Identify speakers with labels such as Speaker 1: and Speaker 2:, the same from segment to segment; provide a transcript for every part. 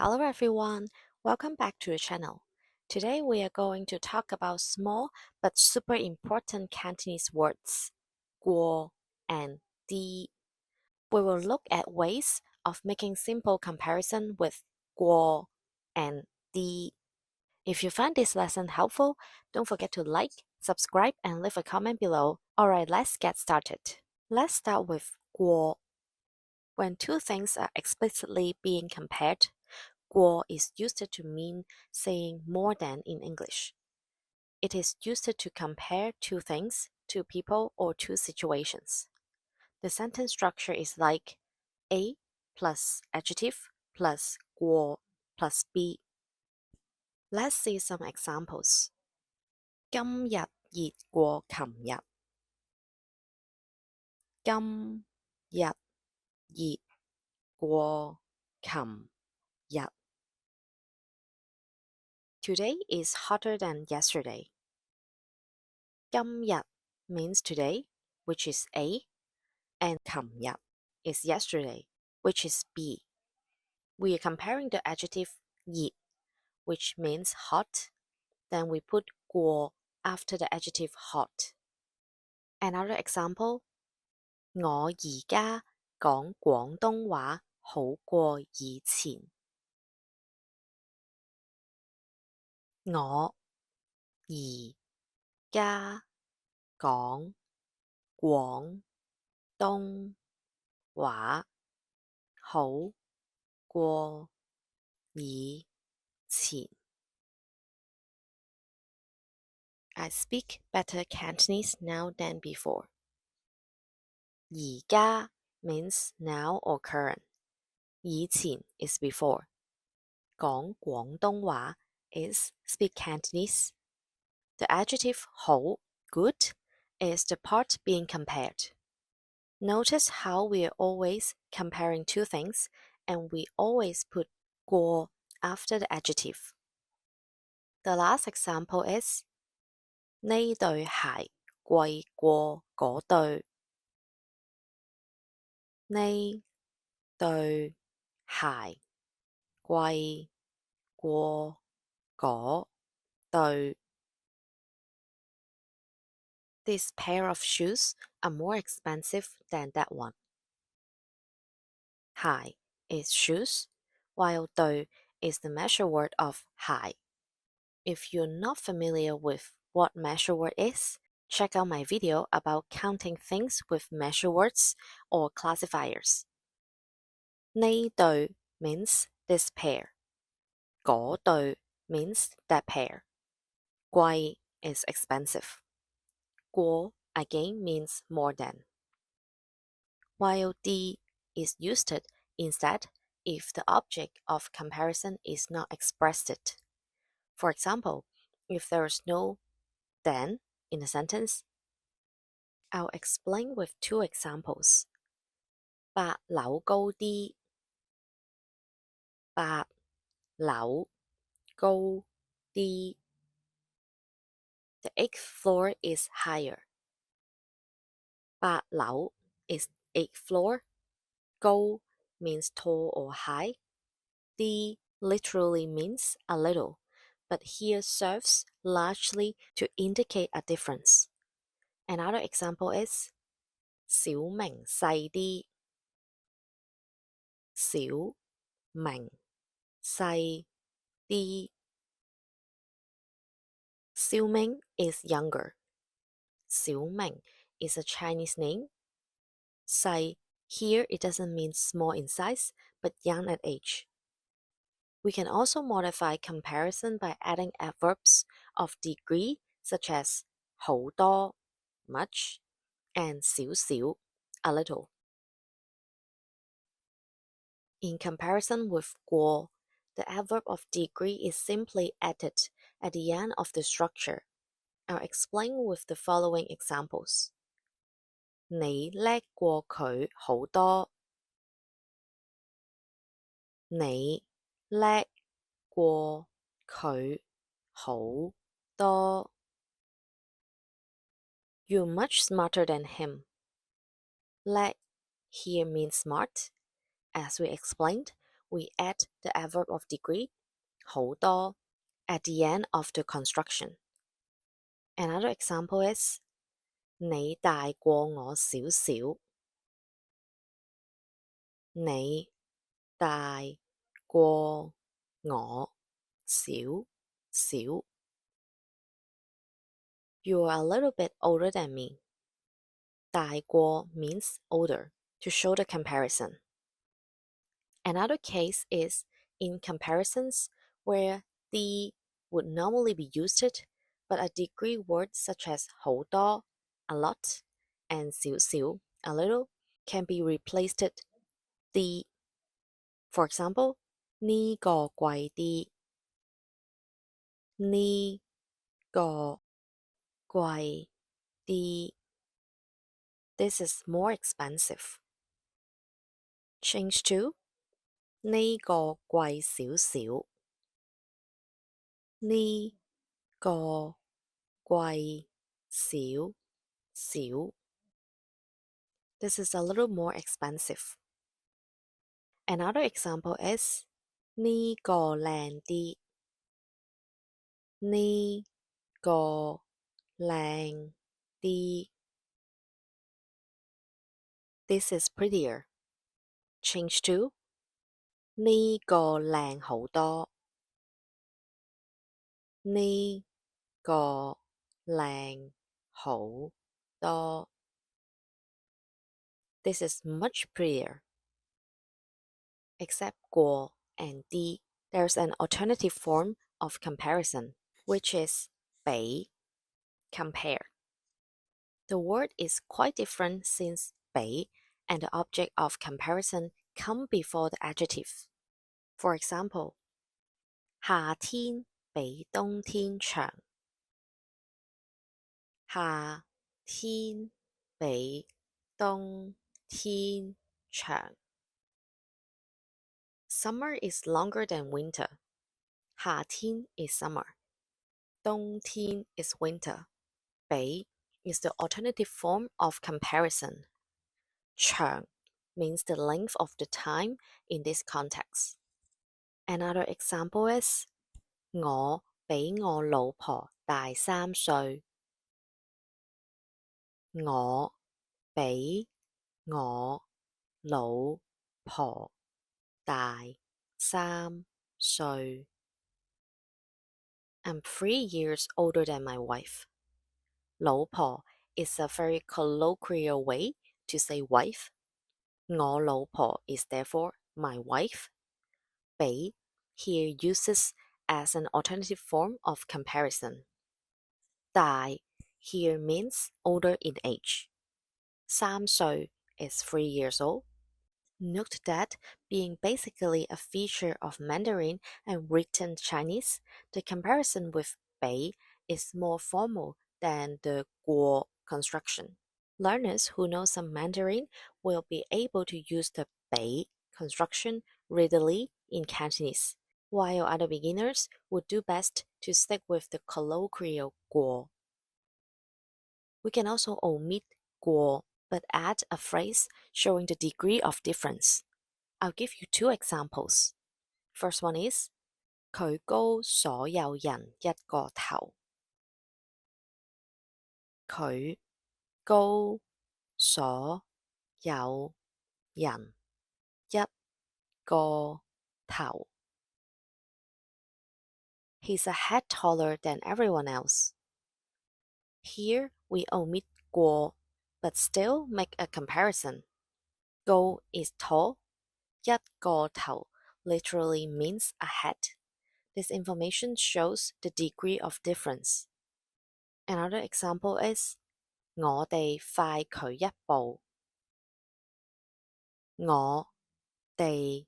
Speaker 1: Hello everyone, welcome back to the channel. Today we are going to talk about small but super important Cantonese words, 过 and 低. We will look at ways of making simple comparison with 过 and 低. If you find this lesson helpful, don't forget to like, subscribe and leave a comment below. Alright, let's get started. Let's start with 过. When two things are explicitly being compared, 过 is used to mean saying more than in English. It is used to compare two things, two people, or two situations. The sentence structure is like A plus adjective plus 过 plus B. Let's see some examples. 今日熱過琴日。今日熱過琴日。Today is hotter than yesterday. 今日 means today, which is A, and 琴日 is yesterday, which is B. We are comparing the adjective 熱, which means hot, then we put 過 after the adjective hot. Another example, 我而家講廣東話好過以前。我而家講廣東話好過以前。I speak better Cantonese now than before. 而家 means now or current. 以前 is before. 講廣東話 is speak Cantonese. The adjective 好 good is the part being compared. Notice how we are always comparing two things and we always put 過 after the adjective. The last example is 呢對鞋貴過嗰對。呢對鞋貴過嗰對。This pair of shoes are more expensive than that one. 鞋 is shoes, while 對 is the measure word of 鞋. If you're not familiar with what measure word is, check out my video about counting things with measure words or classifiers. 呢對 means this pair. 嗰對 means that pair. 貴 is expensive. 過 again means more than. While 低 is used instead if the object of comparison is not expressed. For example, if there is no than in a sentence, I'll explain with two examples. 八樓高啲。八樓高啲。The 8th floor is higher. 八樓 is 8th floor. 高 means tall or high. 啲 literally means a little, but here serves largely to indicate a difference. Another example is 小明細啲。小明細啲。小明 is younger. 小明 is a Chinese name. 細 here it doesn't mean small in size, but young at age. We can also modify comparison by adding adverbs of degree such as 好多 much and 少少 a little. In comparison with 過, the adverb of degree is simply added at the end of the structure. I'll explain with the following examples. 你叻過佢好多。你叻過佢好多。You're much smarter than him. 叻 here means smart. As we explained, we add the adverb of degree 好多 at the end of the construction. Another example is 你大過我少少。你大過我少少。You are a little bit older than me. 大過 means older to show the comparison. Another case is in comparisons where the would normally be used, but a degree word such as 好多 a lot and 少少 a little can be replaced the. For example, 呢個貴啲，呢個貴啲。This is more expensive. Change to 呢個貴少少，呢個貴少少。This is a little more expensive. Another example is 呢個靚啲，呢個靚啲。This is prettier. Change to 呢個靚好多，呢個靚好多。This is much prettier. Except 過 and 啲, there's an alternative form of comparison, which is 比 compare. The word is quite different since 比 and the object of comparison come before the adjective. For example, 夏天比冬天長，夏天比冬天長。Summer is longer than winter. 夏天 is summer. 冬天 is winter. 比 is the alternative form of comparison. 長 means the length of the time in this context. Another example is 我比我老婆大3歲。我比我老婆大3歲。I'm 3 years older than my wife. 老婆 is a very colloquial way to say wife. 我老婆 is therefore my wife. 比 here uses as an alternative form of comparison. 大 here means older in age. 3歲 is 3 years old. Note that being basically a feature of Mandarin and written Chinese, the comparison with 北 is more formal than the 国 construction. Learners who know some Mandarin will be able to use the 北 construction readily in Cantonese, while other beginners would do best to stick with the colloquial 国. We can also omit 国 but add a phrase showing the degree of difference. I'll give you 2 examples. First one is 佢高所有人一個頭。佢高所有人一個頭。He's a head taller than everyone else. Here we omit 過 but still make a comparison. 高 is tall. 一個頭 literally means a head. This information shows the degree of difference. Another example is 我哋快佢一步。我哋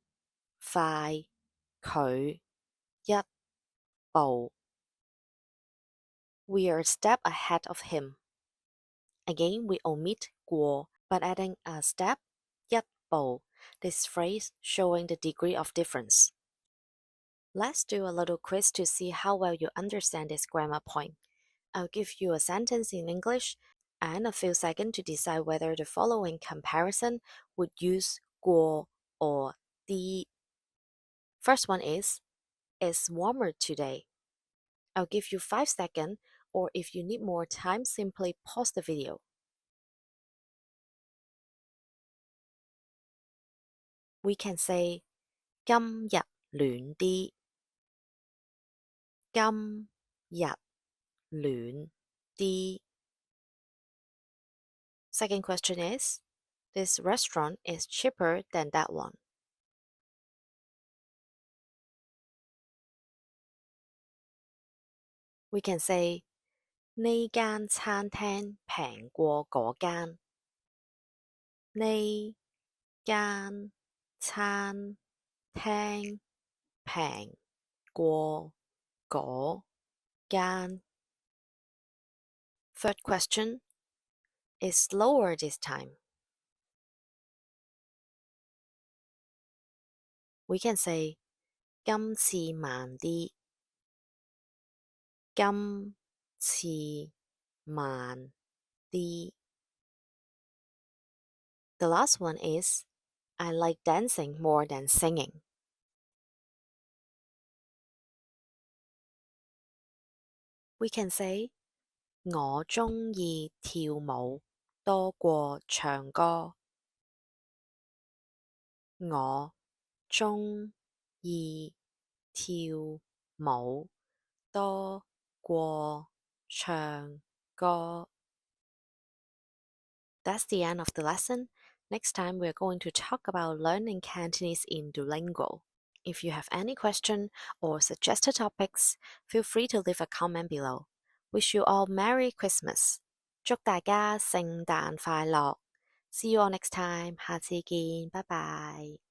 Speaker 1: 快佢一步。We are a step ahead of him. Again, we omit 過 but adding a step 一步. This phrase showing the degree of difference. Let's do a little quiz to see how well you understand this grammar point. I'll give you a sentence in English and a few seconds to decide whether the following comparison would use 過 or 啲. First one is, it's warmer today. I'll give you 5 seconds, or if you need more time, simply pause the video. We can say 今日暖啲，今日暖啲。Second question is, this restaurant is cheaper than that one. We can say 呢間餐廳平過嗰間。呢間餐廳平過嗰間。Third question is slower this time. We can say 今次慢啲。今次慢啲。The last one is, I like dancing more than singing. We can say 我鍾意跳舞多過唱歌。我鍾意跳舞多過唱歌。That's the end of the lesson. Next time we're going to talk about learning Cantonese in Duolingo. If you have any question or suggested topics, feel free to leave a comment below. Wish you all Merry Christmas! 祝大家聖誕快樂！See you all next time. 下次見，拜拜。